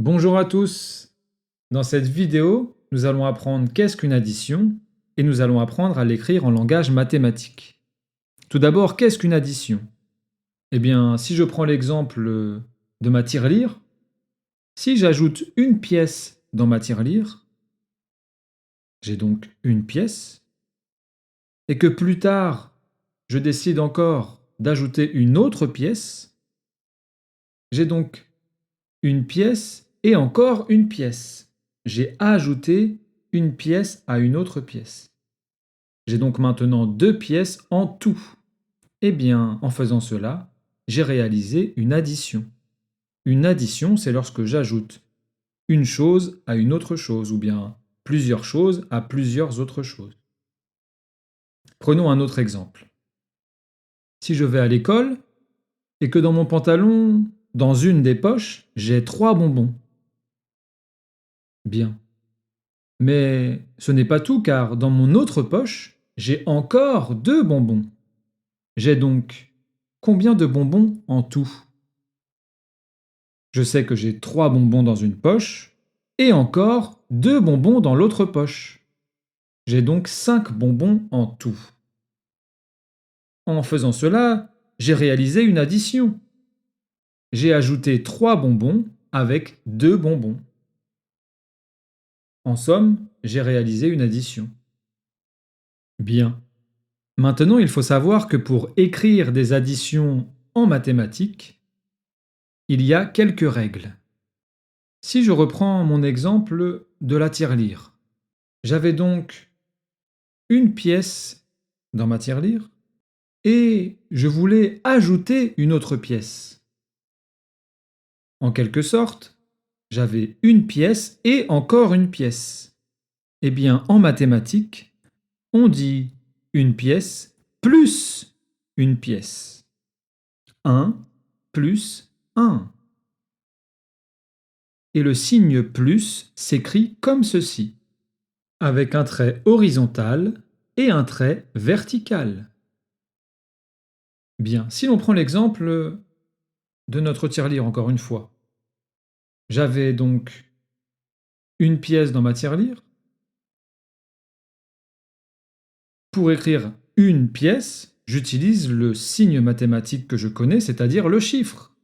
Bonjour à tous. Dans cette vidéo, nous allons apprendre qu'est-ce qu'une addition et nous allons apprendre à l'écrire en langage mathématique. Tout d'abord, qu'est-ce qu'une addition? Eh bien, si je prends l'exemple de ma tirelire, si j'ajoute une pièce dans ma tirelire, j'ai donc une pièce, et que plus tard, je décide encore d'ajouter une autre pièce, j'ai donc une pièce et encore une pièce. J'ai ajouté une pièce à une autre pièce. J'ai donc maintenant deux pièces en tout. Eh bien, en faisant cela, j'ai réalisé une addition. Une addition, c'est lorsque j'ajoute une chose à une autre chose, ou bien plusieurs choses à plusieurs autres choses. Prenons un autre exemple. Si je vais à l'école et que dans mon pantalon, dans une des poches, j'ai 3 bonbons. Bien. Mais ce n'est pas tout, car dans mon autre poche, j'ai encore 2 bonbons. J'ai donc combien de bonbons en tout? Je sais que j'ai 3 bonbons dans une poche et encore 2 bonbons dans l'autre poche. J'ai donc 5 bonbons en tout. En faisant cela, j'ai réalisé une addition. J'ai ajouté 3 bonbons avec 2 bonbons. En somme, j'ai réalisé une addition. Bien. Maintenant, il faut savoir que pour écrire des additions en mathématiques, il y a quelques règles. Si je reprends mon exemple de la tirelire, j'avais donc une pièce dans ma tirelire et je voulais ajouter une autre pièce. En quelque sorte, j'avais une pièce et encore une pièce. Eh bien, en mathématiques, on dit une pièce plus une pièce. 1 plus 1. Et le signe plus s'écrit comme ceci, avec un trait horizontal et un trait vertical. Bien, si l'on prend l'exemple de notre tirelire encore une fois. J'avais donc une pièce dans ma tirelire. Pour écrire une pièce, j'utilise le signe mathématique que je connais, c'est-à-dire le chiffre.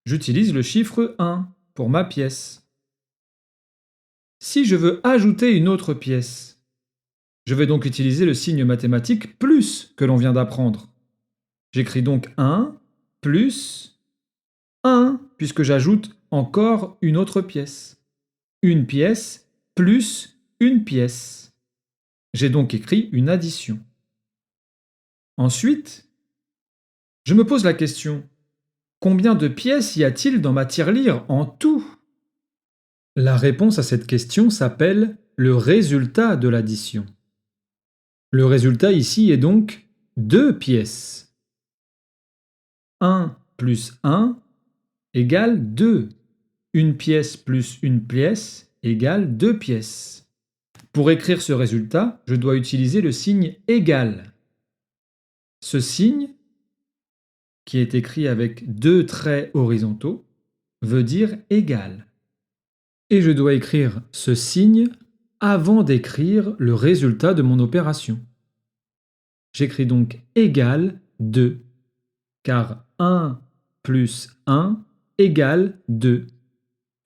J'utilise le chiffre 1 pour ma pièce. Si je veux ajouter une autre pièce, je vais donc utiliser le signe mathématique plus que l'on vient d'apprendre. J'écris donc 1 plus 1, puisque j'ajoute encore une autre pièce. Une pièce plus une pièce. J'ai donc écrit une addition. Ensuite, je me pose la question, combien de pièces y a-t-il dans ma tirelire en tout? La réponse à cette question s'appelle le résultat de l'addition. Le résultat ici est donc 2 pièces. 1 plus 1 égale 2. Une pièce plus une pièce égale 2 pièces. Pour écrire ce résultat, je dois utiliser le signe égal. Ce signe, qui est écrit avec 2 traits horizontaux, veut dire égal. Et je dois écrire ce signe avant d'écrire le résultat de mon opération. J'écris donc égal 2, car 1 plus 1 égale 2.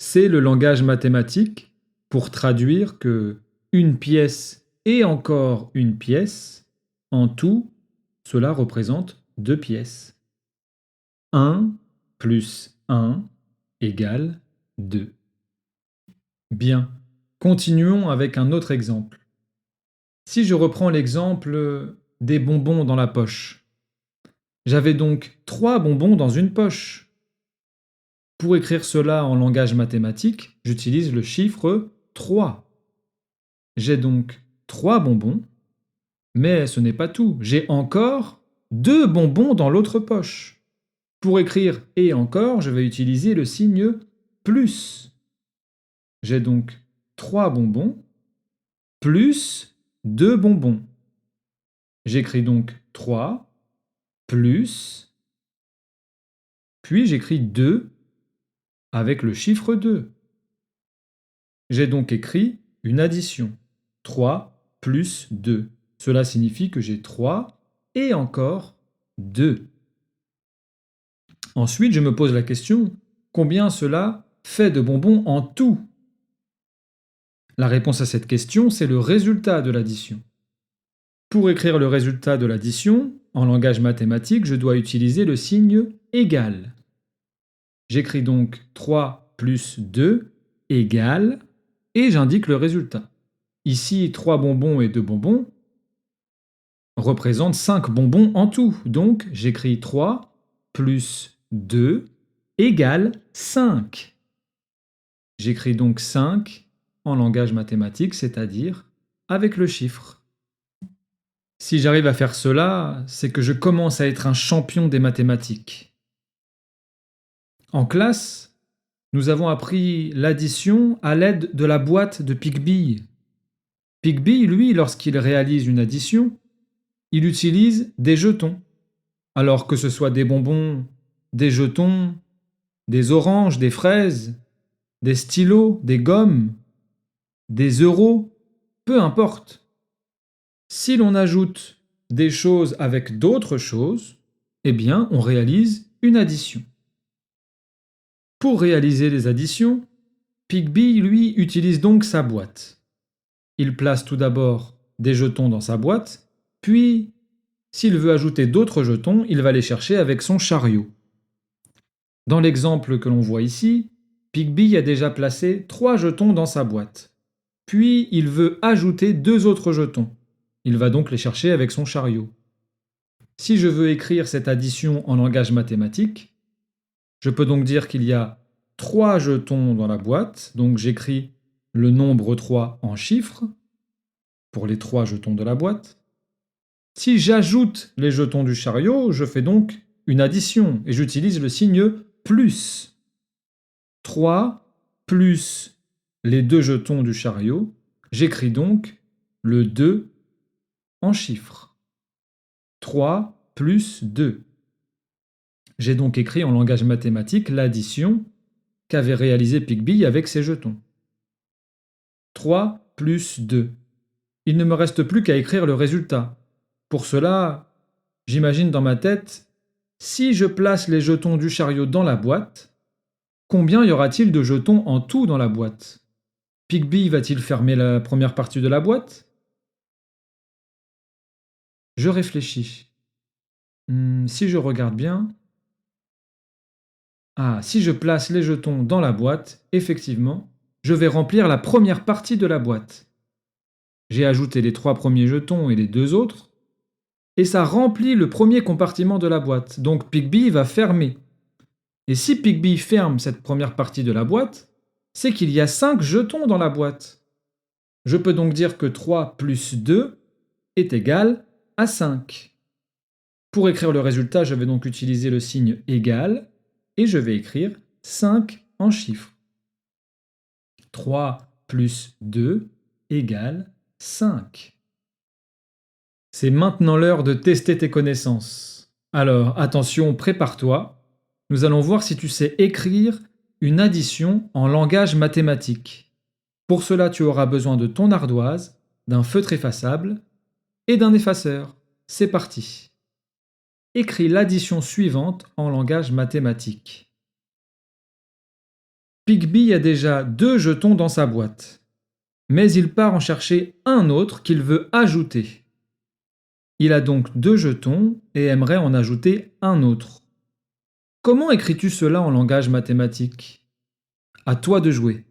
C'est le langage mathématique pour traduire que une pièce et encore une pièce, en tout, cela représente 2 pièces. 1 plus 1 égale 2. Bien, continuons avec un autre exemple. Si je reprends l'exemple des bonbons dans la poche, j'avais donc 3 bonbons dans une poche. Pour écrire cela en langage mathématique, j'utilise le chiffre 3. J'ai donc 3 bonbons, mais ce n'est pas tout. J'ai encore 2 bonbons dans l'autre poche. Pour écrire et encore, je vais utiliser le signe plus. J'ai donc 3 bonbons plus 2 bonbons. J'écris donc 3 plus, puis j'écris 2 avec le chiffre 2. J'ai donc écrit une addition. 3 plus 2. Cela signifie que j'ai 3 et encore 2. Ensuite, je me pose la question, combien cela fait de bonbons en tout? La réponse à cette question, c'est le résultat de l'addition. Pour écrire le résultat de l'addition, en langage mathématique, je dois utiliser le signe égal. J'écris donc 3 plus 2 égale, et j'indique le résultat. Ici, 3 bonbons et 2 bonbons représentent 5 bonbons en tout. Donc, j'écris 3 plus 2 égale 5. J'écris donc 5 en langage mathématique, c'est-à-dire avec le chiffre. Si j'arrive à faire cela, c'est que je commence à être un champion des mathématiques. En classe, nous avons appris l'addition à l'aide de la boîte de Pigby. Pigby, lui, lorsqu'il réalise une addition, il utilise des jetons. Alors que ce soit des bonbons, des jetons, des oranges, des fraises, des stylos, des gommes, des euros, peu importe. Si l'on ajoute des choses avec d'autres choses, eh bien, on réalise une addition. Pour réaliser les additions, Pigby, lui, utilise donc sa boîte. Il place tout d'abord des jetons dans sa boîte, puis, s'il veut ajouter d'autres jetons, il va les chercher avec son chariot. Dans l'exemple que l'on voit ici, Pigby a déjà placé 3 jetons dans sa boîte. Puis, il veut ajouter 2 autres jetons. Il va donc les chercher avec son chariot. Si je veux écrire cette addition en langage mathématique, je peux donc dire qu'il y a 3 jetons dans la boîte, donc j'écris le nombre 3 en chiffres pour les 3 jetons de la boîte. Si j'ajoute les jetons du chariot, je fais donc une addition et j'utilise le signe plus. 3 plus les 2 jetons du chariot, j'écris donc le 2 en chiffres. 3 plus 2. J'ai donc écrit en langage mathématique l'addition qu'avait réalisée Pigby avec ses jetons. 3 plus 2. Il ne me reste plus qu'à écrire le résultat. Pour cela, j'imagine dans ma tête, si je place les jetons du chariot dans la boîte, combien y aura-t-il de jetons en tout dans la boîte? Pigby va-t-il fermer la première partie de la boîte? Je réfléchis. Si je regarde bien... si je place les jetons dans la boîte, effectivement, je vais remplir la première partie de la boîte. J'ai ajouté les 3 premiers jetons et les 2 autres, et ça remplit le premier compartiment de la boîte, donc Pigby va fermer. Et si Pigby ferme cette première partie de la boîte, c'est qu'il y a 5 jetons dans la boîte. Je peux donc dire que 3 plus 2 est égal à 5. Pour écrire le résultat, je vais donc utiliser le signe égal, et je vais écrire 5 en chiffres. 3 plus 2 égale 5. C'est maintenant l'heure de tester tes connaissances. Alors, attention, prépare-toi. Nous allons voir si tu sais écrire une addition en langage mathématique. Pour cela, tu auras besoin de ton ardoise, d'un feutre effaçable et d'un effaceur. C'est parti. Écris l'addition suivante en langage mathématique. Pigby a déjà 2 jetons dans sa boîte, mais il part en chercher un autre qu'il veut ajouter. Il a donc 2 jetons et aimerait en ajouter un autre. Comment écris-tu cela en langage mathématique? À toi de jouer.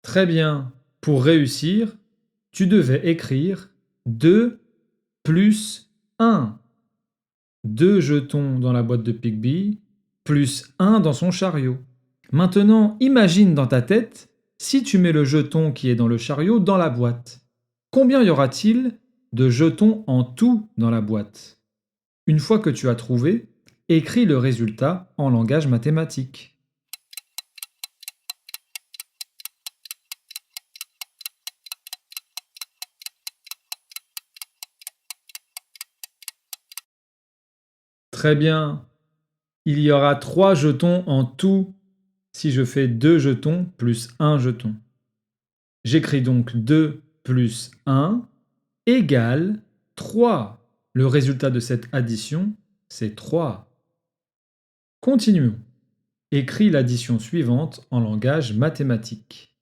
Très bien. Pour réussir, tu devais écrire 2 plus 1. 2 jetons dans la boîte de Pigby, plus 1 dans son chariot. Maintenant, imagine dans ta tête si tu mets le jeton qui est dans le chariot dans la boîte. Combien y aura-t-il de jetons en tout dans la boîte? Une fois que tu as trouvé, écris le résultat en langage mathématique. Très bien. Il y aura 3 jetons en tout si je fais 2 jetons plus 1 jeton. J'écris donc 2 plus 1 égale 3. Le résultat de cette addition, c'est 3. Continuons. Écris l'addition suivante en langage mathématique.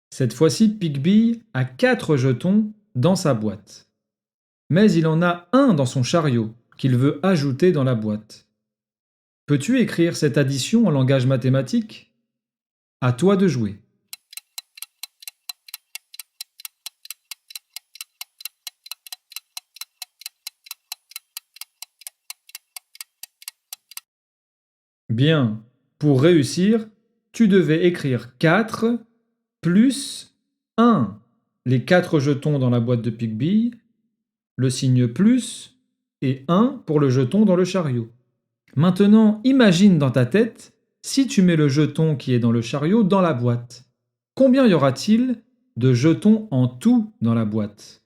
Cette fois-ci, Pigby a 4 jetons dans sa boîte. Mais il en a un dans son chariot qu'il veut ajouter dans la boîte. Peux-tu écrire cette addition en langage mathématique? À toi de jouer. Bien, pour réussir, tu devais écrire 4 plus 1. Les 4 jetons dans la boîte de Pigby, le signe plus et 1 pour le jeton dans le chariot. Maintenant, imagine dans ta tête si tu mets le jeton qui est dans le chariot dans la boîte. Combien y aura-t-il de jetons en tout dans la boîte?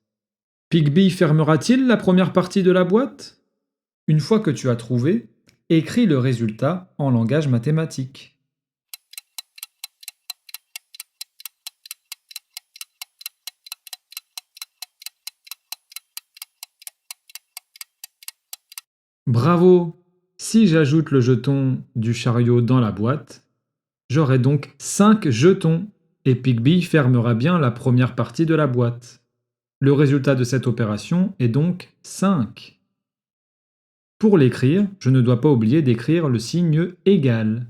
Pigby fermera-t-il la première partie de la boîte? Une fois que tu as trouvé, écris le résultat en langage mathématique. Bravo! Si j'ajoute le jeton du chariot dans la boîte, j'aurai donc 5 jetons et Pigby fermera bien la première partie de la boîte. Le résultat de cette opération est donc 5. Pour l'écrire, je ne dois pas oublier d'écrire le signe égal.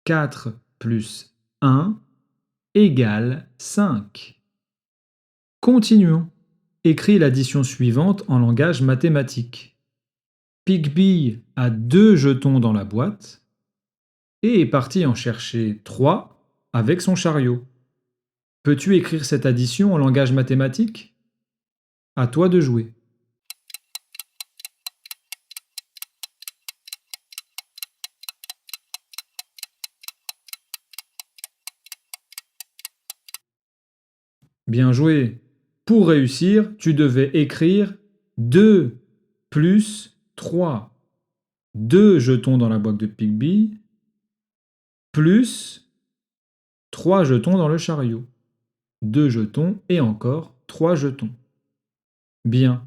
4 plus 1 égale 5. Continuons. Écris l'addition suivante en langage mathématique. Pigby a 2 jetons dans la boîte et est parti en chercher 3 avec son chariot. Peux-tu écrire cette addition en langage mathématique? À toi de jouer. Bien joué. Pour réussir, tu devais écrire 2 plus 3. 2 jetons dans la boîte de Pigby plus 3 jetons dans le chariot. 2 jetons et encore 3 jetons. Bien.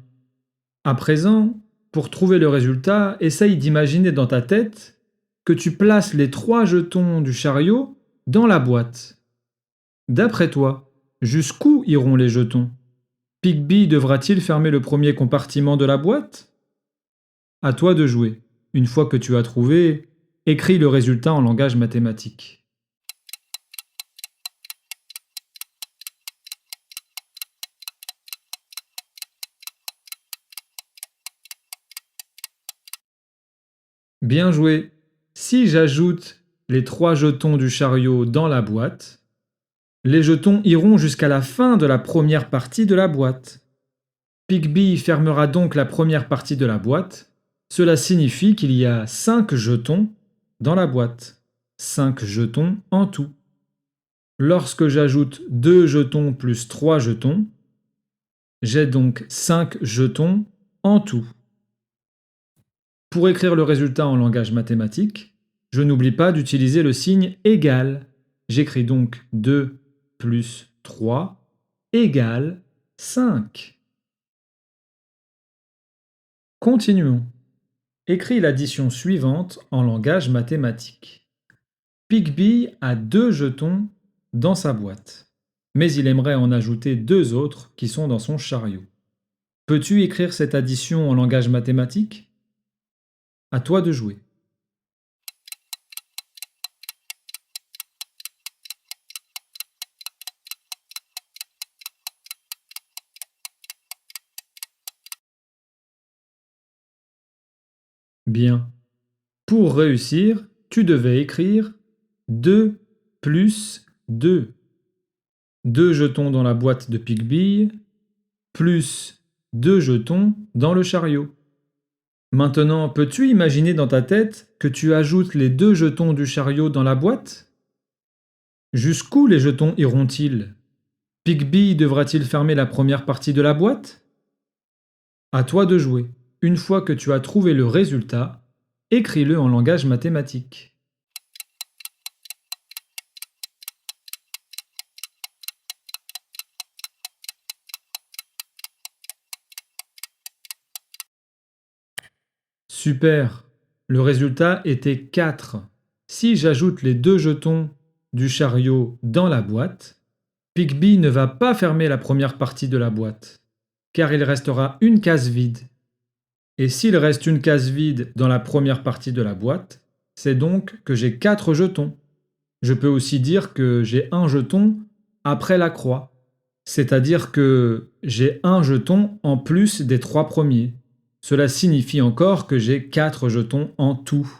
À présent, pour trouver le résultat, essaye d'imaginer dans ta tête que tu places les 3 jetons du chariot dans la boîte. D'après toi, jusqu'où iront les jetons? Pigby devra-t-il fermer le premier compartiment de la boîte? À toi de jouer. Une fois que tu as trouvé, écris le résultat en langage mathématique. Bien joué. Si j'ajoute les 3 jetons du chariot dans la boîte, les jetons iront jusqu'à la fin de la première partie de la boîte. Pigby fermera donc la première partie de la boîte. Cela signifie qu'il y a 5 jetons dans la boîte. 5 jetons en tout. Lorsque j'ajoute 2 jetons plus 3 jetons, j'ai donc 5 jetons en tout. Pour écrire le résultat en langage mathématique, je n'oublie pas d'utiliser le signe égal. J'écris donc 2 plus 3 égale 5. Continuons. Écris l'addition suivante en langage mathématique. Pigby a 2 jetons dans sa boîte, mais il aimerait en ajouter 2 autres qui sont dans son chariot. Peux-tu écrire cette addition en langage mathématique? À toi de jouer. Bien. Pour réussir, tu devais écrire 2 plus 2. 2 jetons dans la boîte de Pigby, plus 2 jetons dans le chariot. Maintenant, peux-tu imaginer dans ta tête que tu ajoutes les 2 jetons du chariot dans la boîte? Jusqu'où les jetons iront-ils? Pigby devra-t-il fermer la première partie de la boîte? À toi de jouer. une fois que tu as trouvé le résultat, écris-le en langage mathématique. Super! Le résultat était 4. Si j'ajoute les 2 jetons du chariot dans la boîte, Pigby ne va pas fermer la première partie de la boîte, car il restera une case vide. Et s'il reste une case vide dans la première partie de la boîte, c'est donc que j'ai 4 jetons. Je peux aussi dire que j'ai un jeton après la croix, c'est-à-dire que j'ai un jeton en plus des 3 premiers. Cela signifie encore que j'ai 4 jetons en tout.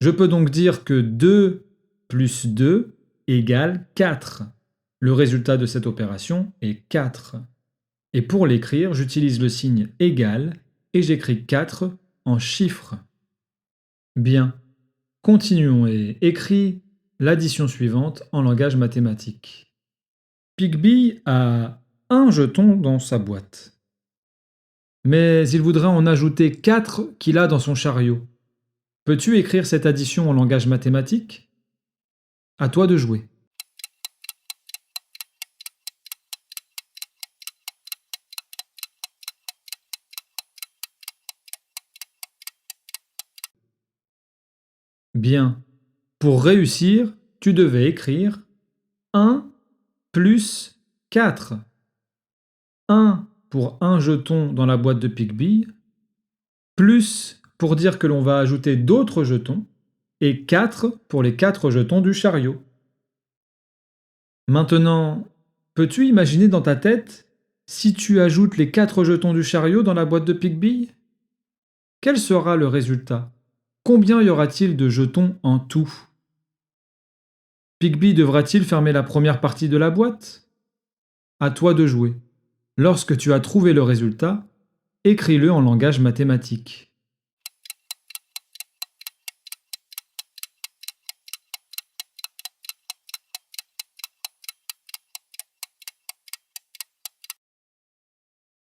Je peux donc dire que 2 plus 2 égale 4. Le résultat de cette opération est 4. Et pour l'écrire, j'utilise le signe égal et j'écris 4 en chiffres. Bien, continuons et écris l'addition suivante en langage mathématique. Pigby a un jeton dans sa boîte. Mais il voudrait en ajouter 4 qu'il a dans son chariot. Peux-tu écrire cette addition en langage mathématique? À toi de jouer. Bien. Pour réussir, tu devais écrire 1 plus 4. 1 pour un jeton dans la boîte de Pigby, plus pour dire que l'on va ajouter d'autres jetons, et 4 pour les 4 jetons du chariot. Maintenant, peux-tu imaginer dans ta tête si tu ajoutes les 4 jetons du chariot dans la boîte de Pigby? Quel sera le résultat? Combien y aura-t-il de jetons en tout? Pigby devra-t-il fermer la première partie de la boîte? À toi de jouer. Lorsque tu as trouvé le résultat, écris-le en langage mathématique.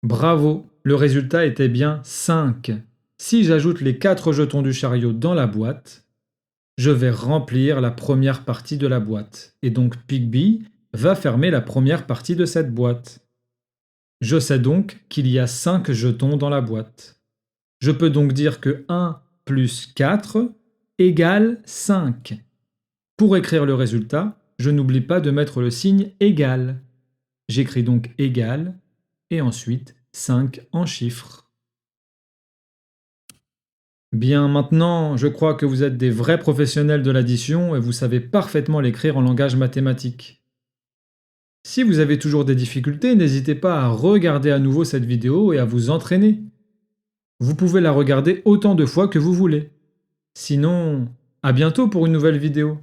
Bravo, le résultat était bien 5. Si j'ajoute les 4 jetons du chariot dans la boîte, je vais remplir la première partie de la boîte, et donc Pigby va fermer la première partie de cette boîte. Je sais donc qu'il y a 5 jetons dans la boîte. Je peux donc dire que 1 plus 4 égale 5. Pour écrire le résultat, je n'oublie pas de mettre le signe égal. J'écris donc égal et ensuite 5 en chiffres. Bien, maintenant, je crois que vous êtes des vrais professionnels de l'addition et vous savez parfaitement l'écrire en langage mathématique. Si vous avez toujours des difficultés, n'hésitez pas à regarder à nouveau cette vidéo et à vous entraîner. Vous pouvez la regarder autant de fois que vous voulez. Sinon, à bientôt pour une nouvelle vidéo.